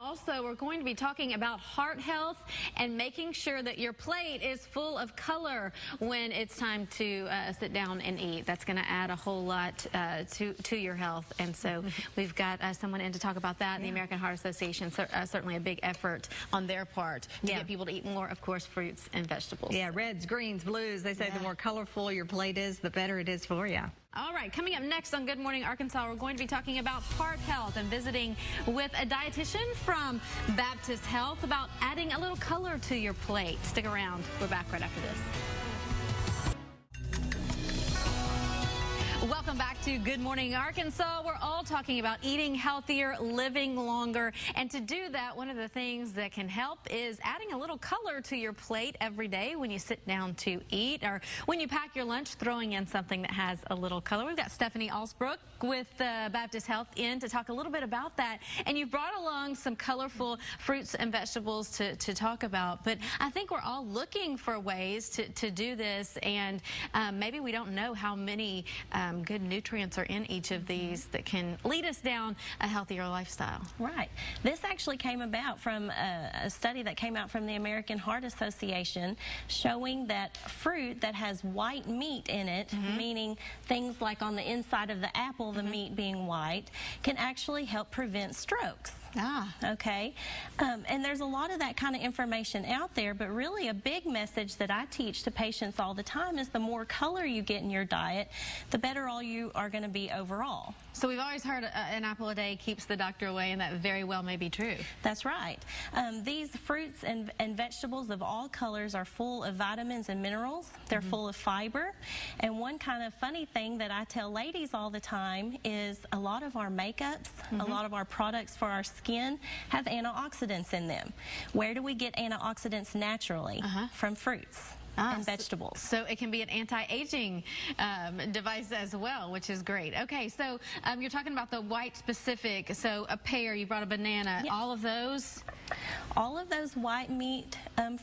Also, we're going to be talking about heart health and making sure that your plate is full of color when it's time to sit down and eat. That's going to add a whole lot to your health. And so we've got someone in to talk about that. The American Heart Association, certainly a big effort on their part to get people to eat more, of course, fruits and vegetables. Yeah, reds, greens, blues. They say the more colorful your plate is, the better it is for you. All right, coming up next on Good Morning Arkansas, we're going to be talking about heart health and visiting with a dietitian from Baptist Health about adding a little color to your plate. Stick around. We're back right after this. Welcome back to Good Morning Arkansas. We're all talking about eating healthier, living longer. And to do that, one of the things that can help is adding a little color to your plate every day when you sit down to eat, or when you pack your lunch, throwing in something that has a little color. We've got Stephanie Alsbrook with Baptist Health in to talk a little bit about that. And you've brought along some colorful fruits and vegetables to talk about. But I think we're all looking for ways to do this, and maybe we don't know how many good nutrients are in each of these that can lead us down a healthier lifestyle. Right. This actually came about from a study that came out from the American Heart Association showing that fruit that has white meat in it, meaning things like on the inside of the apple, the meat being white, can actually help prevent strokes. Okay. And there's a lot of that kind of information out there, but really a big message that I teach to patients all the time is the more color you get in your diet, the better all you are going to be overall. So we've always heard an apple a day keeps the doctor away, and that very well may be true. That's right. These fruits and vegetables of all colors are full of vitamins and minerals. They're full of fiber. And one kind of funny thing that I tell ladies all the time is a lot of our makeups, a lot of our products for our skin have antioxidants in them. Where do we get antioxidants naturally? From fruits and vegetables. So it can be an anti-aging device as well, which is great. Okay, so you're talking about the white specific, so a pear, you brought a banana, all of those? All of those white meat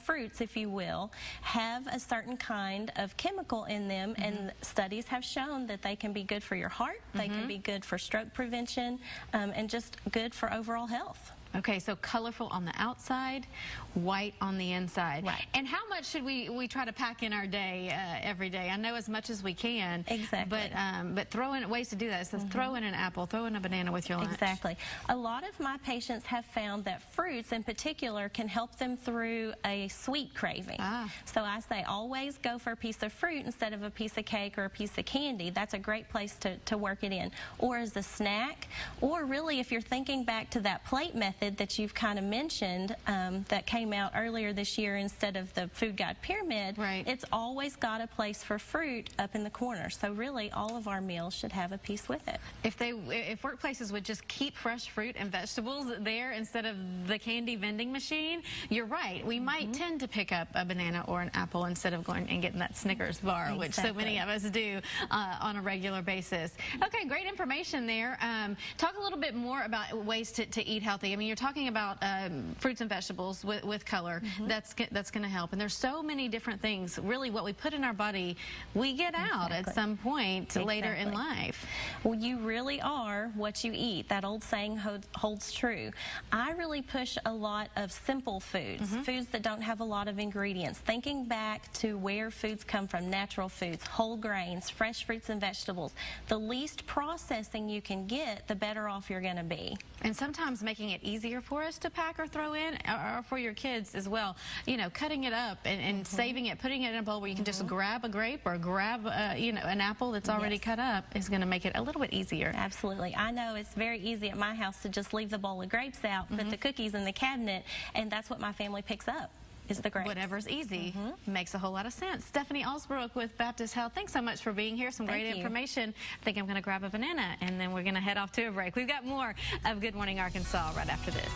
fruits, if you will, have a certain kind of chemical in them, and studies have shown that they can be good for your heart, they can be good for stroke prevention, and just good for overall health. Okay, so colorful on the outside, white on the inside. Right. And how much should we try to pack in our day every day? I know as much as we can. Exactly. But throw in ways to do that. So throw in an apple, throw in a banana with your lunch. Exactly. A lot of my patients have found that fruits in particular can help them through a sweet craving. So I say always go for a piece of fruit instead of a piece of cake or a piece of candy. That's a great place to work it in. Or as a snack, or really if you're thinking back to that plate method that you've kind of mentioned that came out earlier this year instead of the Food Guide Pyramid, it's always got a place for fruit up in the corner. So really all of our meals should have a piece with it. If workplaces would just keep fresh fruit and vegetables there instead of the candy vending machine, you're right. We might tend to pick up a banana or an apple instead of going and getting that Snickers bar, which so many of us do on a regular basis. Okay, great information there. Talk a little bit more about ways to eat healthy. I mean, you're talking about fruits and vegetables with color. That's going to help. And there's so many different things. Really, what we put in our body, we get out at some point later in life. Well, you really are what you eat. That old saying holds true. I really push a lot of simple foods, foods that don't have a lot of ingredients. Thinking back to where foods come from, natural foods, whole grains, fresh fruits and vegetables. The least processing you can get, the better off you're going to be. And sometimes making it easier for us to pack or throw in, or for your kids as well. You know, cutting it up and saving it, putting it in a bowl where you can just grab a grape or grab an apple that's already cut up is going to make it a little bit easier. Absolutely. I know it's very easy at my house to just leave the bowl of grapes out, put the cookies in the cabinet, and that's what my family picks up. Is the grapes. Whatever's easy makes a whole lot of sense. Stephanie Alsbrook with Baptist Health, thanks so much for being here. Some great information. I think I'm going to grab a banana, and then we're going to head off to a break. We've got more of Good Morning Arkansas right after this.